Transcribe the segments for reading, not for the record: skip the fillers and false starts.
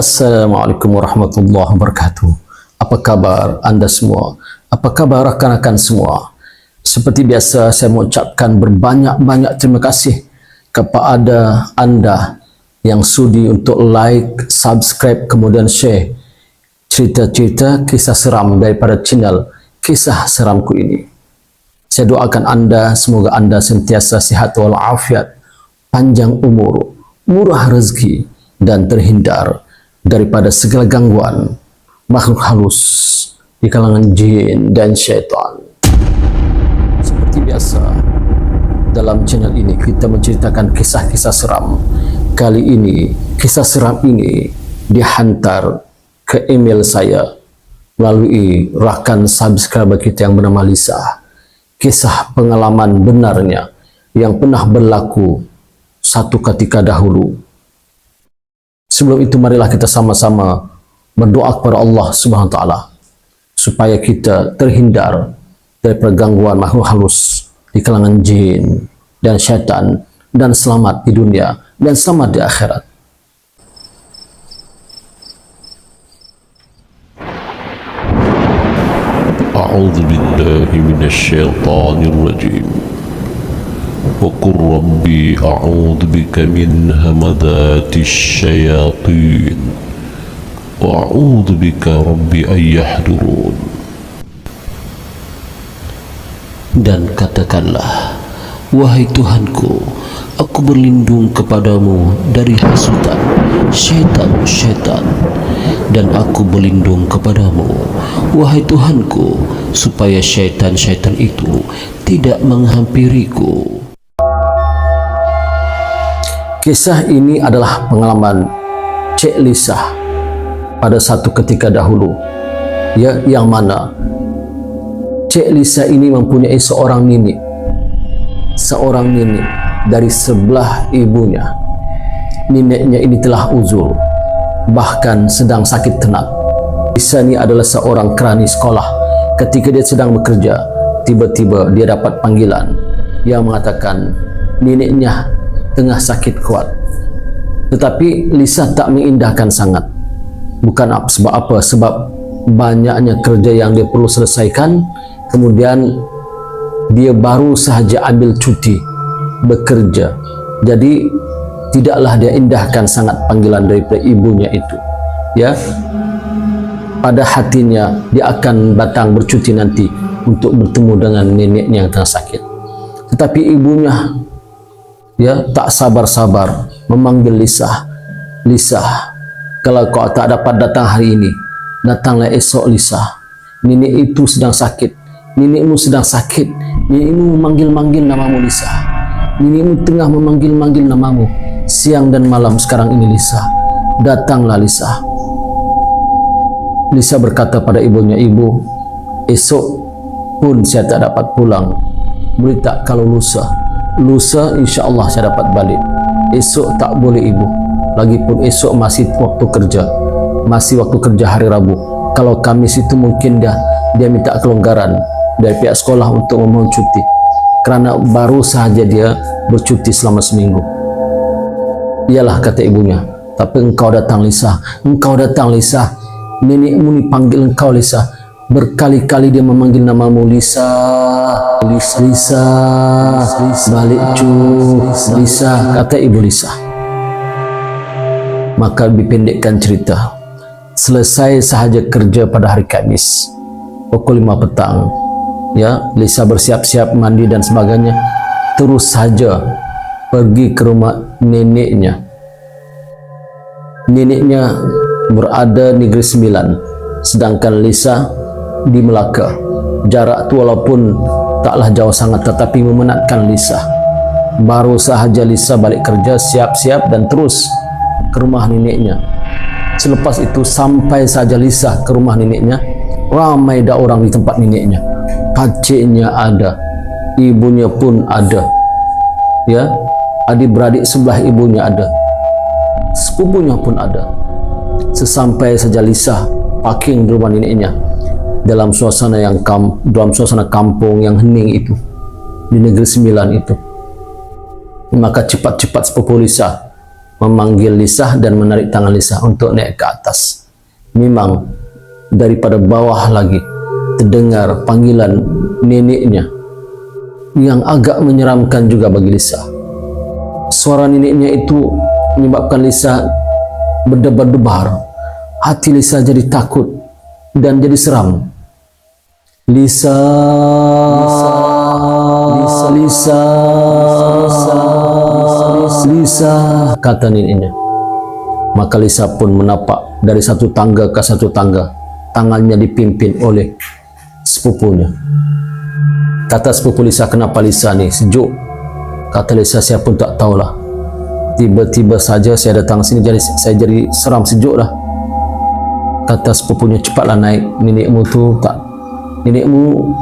Assalamualaikum warahmatullahi wabarakatuh. Apa kabar Anda semua? Apa kabar rakan-rakan semua? Seperti biasa, saya mengucapkan berbanyak-banyak terima kasih kepada Anda yang sudi untuk like, subscribe, kemudian share cerita-cerita kisah seram daripada channel Kisah Seramku ini. Saya doakan Anda, semoga Anda sentiasa sihat walafiat, panjang umur, murah rezeki, dan terhindar daripada segala gangguan makhluk halus di kalangan jin dan syaitan. Seperti biasa, dalam channel ini kita menceritakan kisah-kisah seram. Kali ini, kisah seram ini dihantar ke email saya melalui rakan subscriber kita yang bernama Lisa. Kisah pengalaman benarnya yang pernah berlaku satu ketika dahulu. Sebelum itu, marilah kita sama-sama berdoa kepada Allah Subhanahu wa taala supaya kita terhindar daripada gangguan makhluk halus di kalangan jin dan syaitan, dan selamat di dunia dan selamat di akhirat. A'udzu billahi minasyaitonir rajim. وقل ربي أعوذ بك من همذات الشياطين وأعوذ بك ربي أن يحضرون. Dan katakanlah, wahai Tuhanku, aku berlindung kepadamu dari hasutan syaitan-syaitan, dan aku berlindung kepadamu, wahai Tuhanku, supaya syaitan-syaitan itu tidak menghampiriku. Kisah ini adalah pengalaman Cik Lisa pada satu ketika dahulu, ya, yang mana Cik Lisa ini mempunyai seorang nenek dari sebelah ibunya. Neneknya ini telah uzur, bahkan sedang sakit tenat. Lisa ini adalah seorang kerani sekolah. Ketika dia sedang bekerja, tiba-tiba dia dapat panggilan yang mengatakan neneknya tengah sakit kuat. Tetapi Lisa tak mengindahkan sangat. Bukan sebab apa, sebab banyaknya kerja yang dia perlu selesaikan. Kemudian dia baru sahaja ambil cuti bekerja, jadi tidaklah dia indahkan sangat panggilan daripada ibunya itu, ya. Pada hatinya dia akan datang bercuti nanti untuk bertemu dengan neneknya yang tengah sakit. Tetapi ibunya, ya, tak sabar-sabar memanggil Lisa. Lisa, kalau kau tak dapat datang hari ini, datanglah esok. Lisa, nenek itu sedang sakit. Nenekmu sedang sakit. Nenekmu memanggil-manggil namamu, Lisa. Nenekmu tengah memanggil-manggil namamu siang dan malam sekarang ini, Lisa. Datanglah, Lisa. Lisa berkata pada ibunya, ibu, esok pun saya tak dapat pulang. Boleh tak kalau lusa insya Allah saya dapat balik. Esok tak boleh, ibu. Lagipun esok masih waktu kerja. Masih waktu kerja hari Rabu. Kalau Kamis itu mungkin dia minta kelonggaran dari pihak sekolah untuk memohon cuti, kerana baru sahaja dia bercuti selama seminggu. Iyalah, kata ibunya. Tapi engkau datang, Lisa. Engkau datang, Lisa. Nenekmu ni panggil engkau, Lisa. Berkali-kali dia memanggil namamu, Lisa. Lisa, Lisa, balik cu, Lisa, kata ibu Lisa. Maka dipendekkan cerita, selesai sahaja kerja pada hari Kamis pukul 5 petang, ya, Lisa bersiap-siap mandi dan sebagainya, terus saja pergi ke rumah neneknya. Neneknya berada di Negeri Sembilan, sedangkan Lisa di Melaka. Jarak itu walaupun taklah jauh sangat, tetapi memenatkan Lisa. Baru sahaja Lisa balik kerja, siap-siap dan terus ke rumah neneknya. Selepas itu sampai saja Lisa ke rumah neneknya, ramai dah orang di tempat neneknya. Pakciknya ada, ibunya pun ada, ya, adik-beradik sebelah ibunya ada, sepupunya pun ada. Sesampai saja Lisa parking di rumah neneknya, dalam suasana kampung yang hening itu, di Negeri Sembilan itu, maka cepat-cepat sepupu Lisa memanggil Lisa dan menarik tangan Lisa untuk naik ke atas. Memang daripada bawah lagi terdengar panggilan neneknya yang agak menyeramkan juga bagi Lisa. Suara neneknya itu menyebabkan Lisa berdebar-debar. Hati Lisa jadi takut dan jadi seram. Lisa, Lisa, kata neneknya. Maka Lisa pun menapak dari satu tangga ke satu tangga. Tangannya dipimpin oleh sepupunya. Kata sepupu Lisa, kenapa Lisa ni sejuk? Kata Lisa, saya pun tak tahulah. Tiba-tiba saja saya datang sini, saya jadi seram, sejuk lah. Kata sepupunya, cepatlah naik, nenekmu tu tak, nenekmu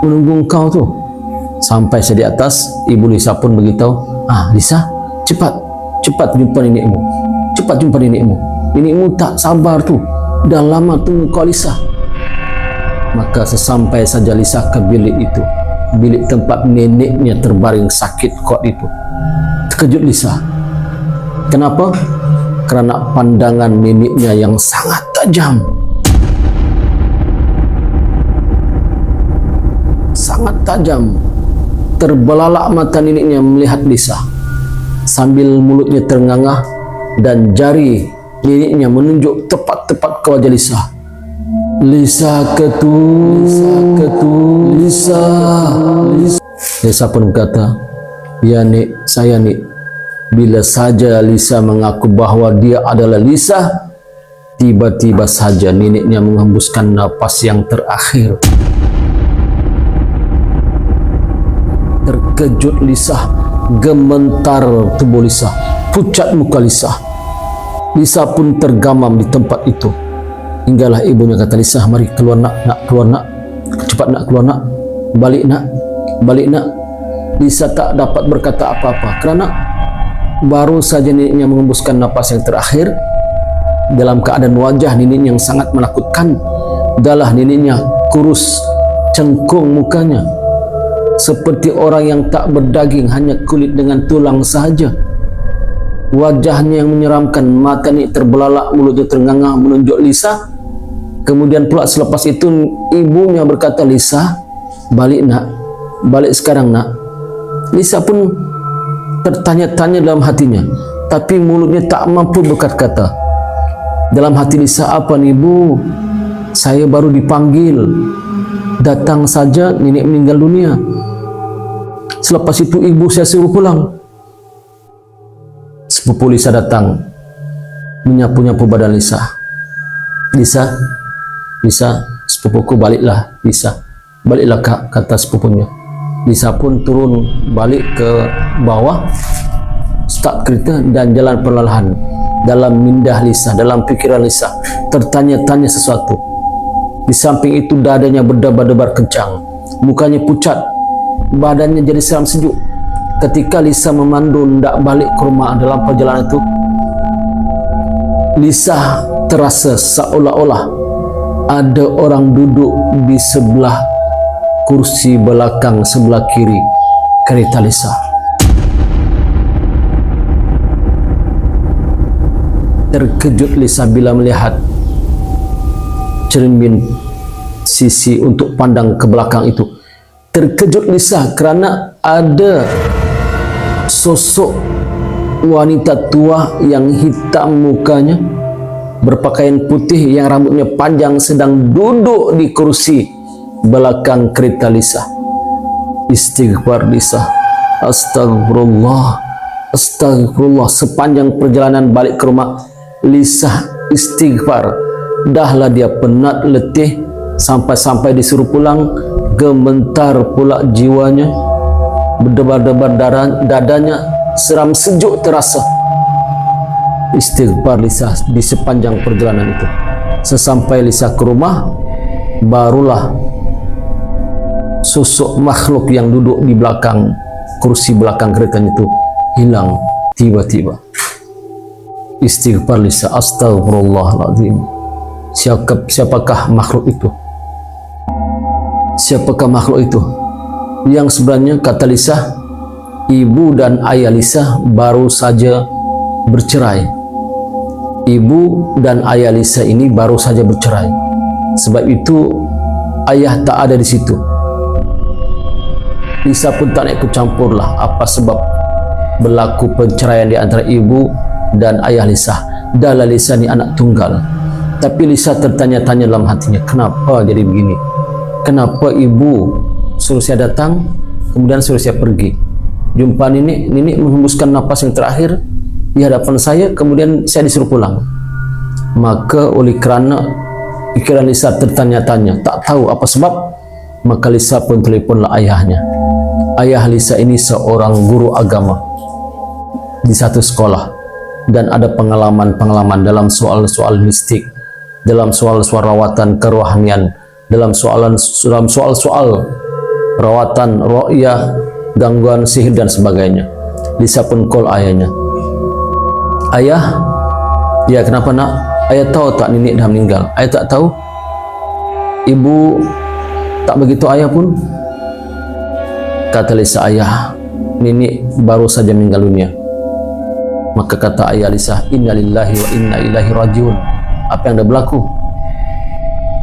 menunggu engkau tu. Sampai saya di atas, ibu Lisa pun beritahu, Lisa, cepat jumpa nenekmu, cepat jumpa nenekmu. Nenekmu tak sabar tu, dah lama tunggu kau Lisa. Maka sesampai saja Lisa ke bilik itu, bilik tempat neneknya terbaring sakit kuat itu, terkejut Lisa. Kenapa? Kerana pandangan neneknya yang sangat tajam. Sangat tajam. Terbelalak mata neneknya melihat Lisa. Sambil mulutnya terngangah dan jari neneknya menunjuk tepat-tepat ke wajah Lisa. Lisa ketu. Lisa pun berkata, ya Nek, saya Nek. Bila saja Lisa mengaku bahawa dia adalah Lisa, tiba-tiba saja neneknya menghembuskan napas yang terakhir. Terkejut Lisa, gemetar tubuh Lisa, pucat muka Lisa. Lisa pun tergamam di tempat itu. Hinggalah ibunya kata Lisa, mari keluar nak, keluar nak, cepat nak keluar nak, balik nak. Lisa tak dapat berkata apa-apa kerana baru saja neneknya mengembuskan napas yang terakhir. Dalam keadaan wajah neneknya yang sangat menakutkan. Dahlah neneknya kurus, cengkung mukanya, seperti orang yang tak berdaging, hanya kulit dengan tulang sahaja. Wajahnya yang menyeramkan, mata ni terbelalak, mulutnya terngangah menunjuk Lisa. Kemudian pula selepas itu ibunya berkata, Lisa, balik nak, balik sekarang nak. Lisa pun tertanya-tanya dalam hatinya, tapi mulutnya tak mampu berkata-kata. Dalam hati Lisa, apa nih Bu? Saya baru dipanggil, datang saja nenek meninggal dunia. Selepas itu ibu saya suruh pulang. Sepupu Lisa datang, menyapu-nyapu badan Lisa. Lisa, sepupuku baliklah. Lisa, baliklah kak, kata sepupunya. Lisa pun turun balik ke bawah, start kereta dan jalan perlahan. Dalam minda Lisa, dalam pikiran Lisa, tertanya-tanya sesuatu. Di samping itu dadanya berdebar-debar kencang, mukanya pucat, badannya jadi seram sejuk. Ketika Lisa memandu hendak balik ke rumah dalam perjalanan itu, Lisa terasa seolah-olah ada orang duduk di sebelah kursi belakang sebelah kiri kereta Lisa. Terkejut Lisa bila melihat cermin sisi untuk pandang ke belakang itu. Terkejut Lisa kerana ada sosok wanita tua yang hitam mukanya, berpakaian putih, yang rambutnya panjang, sedang duduk di kursi belakang kereta Lisa. Istighfar Lisa, astagfirullah, astagfirullah. Sepanjang perjalanan balik ke rumah, Lisa istighfar. Dahlah dia penat, letih, sampai-sampai disuruh pulang, gemetar pula jiwanya, berdebar-debar dadanya, seram sejuk terasa. Istighfar Lisa di sepanjang perjalanan itu. Sesampai Lisa ke rumah, barulah sosok makhluk yang duduk di belakang kursi belakang keretanya itu hilang tiba-tiba. Istighfar Lisa, astagfirullahaladzim. Siapakah makhluk itu? Siapakah makhluk itu? Yang sebenarnya, kata Lisa, ibu dan ayah Lisa baru saja bercerai. Ibu dan ayah Lisa ini baru saja bercerai. Sebab itu ayah tak ada di situ. Lisa pun tak nak ikut campur lah apa sebab berlaku perceraian di antara ibu dan ayah Lisa. Dahlah Lisa ni anak tunggal. Tapi Lisa tertanya-tanya dalam hatinya, kenapa jadi begini? Kenapa ibu suruh saya datang, kemudian suruh saya pergi? Jumpa nenek menghembuskan nafas yang terakhir di hadapan saya, kemudian saya disuruh pulang. Maka oleh kerana pikiran Lisa tertanya-tanya, tak tahu apa sebab, maka Lisa pun teleponlah ayahnya. Ayah Lisa ini seorang guru agama di satu sekolah dan ada pengalaman-pengalaman dalam soal-soal mistik, dalam soal-soal rawatan kerohanian, dalam soal-soal rawatan ru'yah, gangguan sihir dan sebagainya. Lisa pun call ayahnya. Ayah, ya kenapa nak? Ayah tahu tak nenek dah meninggal? Ayah tak tahu? Ibu tak begitu ayah pun? Kata Lisa, ayah, nenek baru saja meninggal dunia. Maka kata ayah Lisa, inna lillahi wa inna ilaihi rajiun. Apa yang dah berlaku?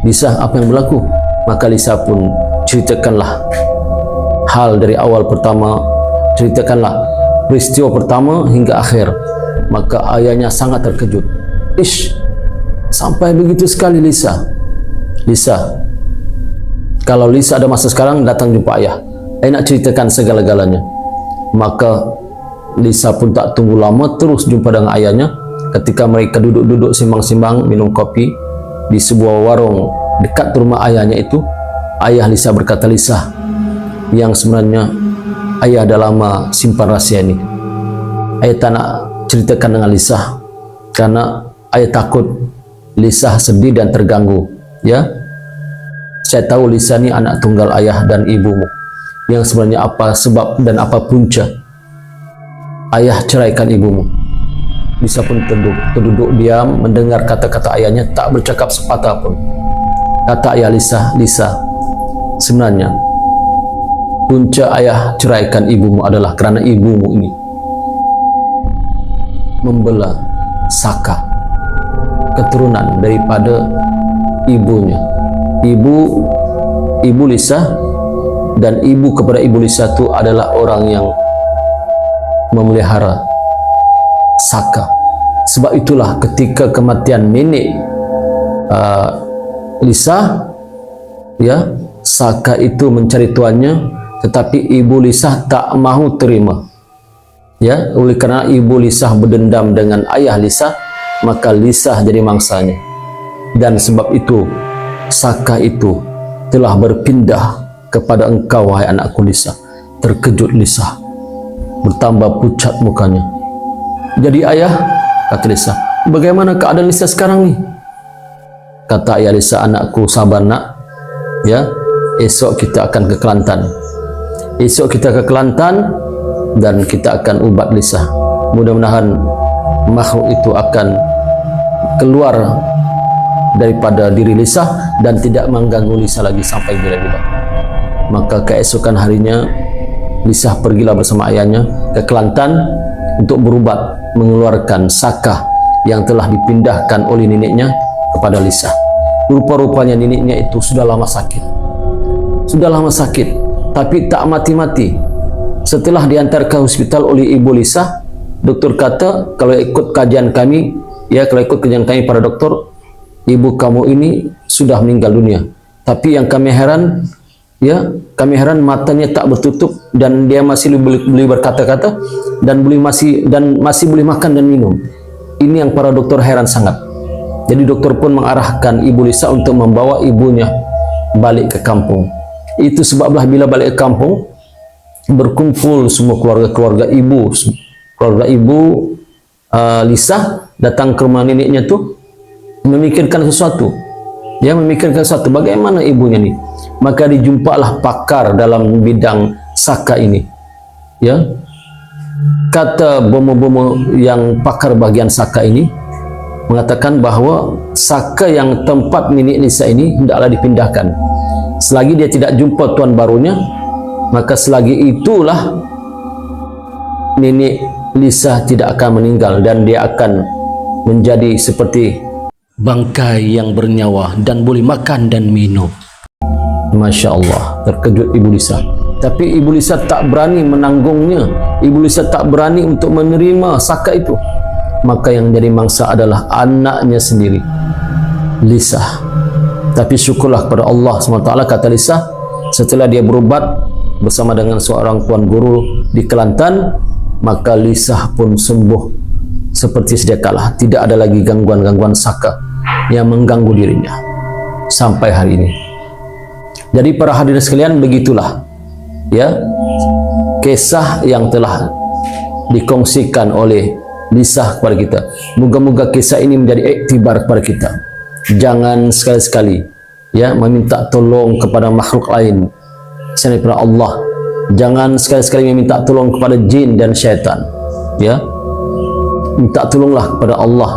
Lisa, apa yang berlaku? Maka Lisa pun ceritakanlah hal dari awal pertama, ceritakanlah peristiwa pertama hingga akhir. Maka ayahnya sangat terkejut. Ish, sampai begitu sekali Lisa. Lisa, kalau Lisa ada masa sekarang, datang jumpa ayah. Ayah nak ceritakan segala-galanya. Maka Lisa pun tak tunggu lama, terus jumpa dengan ayahnya. Ketika mereka duduk-duduk simbang-simbang minum kopi di sebuah warung dekat rumah ayahnya itu, ayah Lisa berkata, Lisa, yang sebenarnya ayah dah lama simpan rahsia ini. Ayah tak nak ceritakan dengan Lisa karena ayah takut Lisa sedih dan terganggu. Ya, saya tahu Lisa ni anak tunggal ayah dan ibumu. Yang sebenarnya apa sebab dan apa punca ayah ceraikan ibumu? Lisa pun terduduk diam mendengar kata-kata ayahnya, tak bercakap sepatah pun. Kata ayah Lisa, Lisa, sebenarnya punca ayah ceraikan ibumu adalah kerana ibumu ini membela Saka, keturunan daripada ibunya. Ibu Lisa dan ibu kepada ibu Lisa itu adalah orang yang memelihara Saka. Sebab itulah ketika kematian nenek Lisa, ya, Saka itu mencari tuannya, tetapi ibu Lisa tak mahu terima. Ya, oleh kerana ibu Lisa berdendam dengan ayah Lisa, maka Lisa jadi mangsanya. Dan sebab itu Saka itu telah berpindah kepada engkau, wahai anakku Lisa. Terkejut Lisa, bertambah pucat mukanya. Jadi ayah, kata Lisa, bagaimana keadaan Lisa sekarang ni? Kata ayah Lisa, anakku sabar nak, ya, esok kita akan ke Kelantan. Esok kita ke Kelantan dan kita akan ubat Lisa. Mudah-mudahan makhluk itu akan keluar daripada diri Lisa dan tidak mengganggu Lisa lagi sampai bila-bila. Maka keesokan harinya Lisa pergilah bersama ayahnya ke Kelantan untuk berubat mengeluarkan Saka yang telah dipindahkan oleh neneknya kepada Lisa. Rupa-rupanya neneknya itu sudah lama sakit. Sudah lama sakit, tapi tak mati-mati. Setelah diantar ke hospital oleh ibu Lisa, doktor kata, kalau ikut kajian kami, ya, kalau ikut kajian kami para doktor, ibu kamu ini sudah meninggal dunia. Tapi yang kami heran, ya, kami heran matanya tak bertutup dan dia masih boleh berkata-kata dan masih boleh makan dan minum. Ini yang para doktor heran sangat. Jadi doktor pun mengarahkan ibu Lisa untuk membawa ibunya balik ke kampung. Itu sebablah bila balik ke kampung, berkumpul semua keluarga ibu Lisa datang ke rumah neneknya tu memikirkan sesuatu. Dia memikirkan sesuatu, bagaimana ibunya ni. Maka dijumpalah pakar dalam bidang Saka ini. Ya, kata bomo-bomo yang pakar bagian Saka ini mengatakan bahawa Saka yang tempat nenek Lisa ini hendaklah dipindahkan. Selagi dia tidak jumpa tuan barunya, maka selagi itulah nenek Lisa tidak akan meninggal dan dia akan menjadi seperti bangkai yang bernyawa dan boleh makan dan minum. Masya Allah, terkejut Ibu Lisa. Tapi Ibu Lisa tak berani menanggungnya. Ibu Lisa tak berani untuk menerima saka itu. Maka yang jadi mangsa adalah anaknya sendiri, Lisa. Tapi syukurlah kepada Allah SWT, kata Lisa, setelah dia berubat bersama dengan seorang tuan guru di Kelantan, maka Lisa pun sembuh seperti sedia kala. Tidak ada lagi gangguan-gangguan saka yang mengganggu dirinya sampai hari ini. Jadi para hadirin sekalian, begitulah ya kisah yang telah dikongsikan oleh Lisa kepada kita. Moga-moga kisah ini menjadi iktibar kepada kita. Jangan sekali-sekali ya meminta tolong kepada makhluk lain selain daripada Allah. Jangan sekali-sekali meminta tolong kepada jin dan syaitan. Ya, minta tolonglah kepada Allah,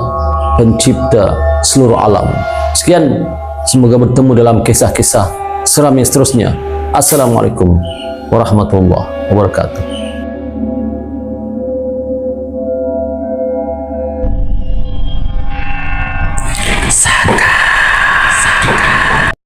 pencipta seluruh alam. Sekian, semoga bertemu dalam kisah-kisah seram yang seterusnya. Assalamualaikum warahmatullahi wabarakatuh.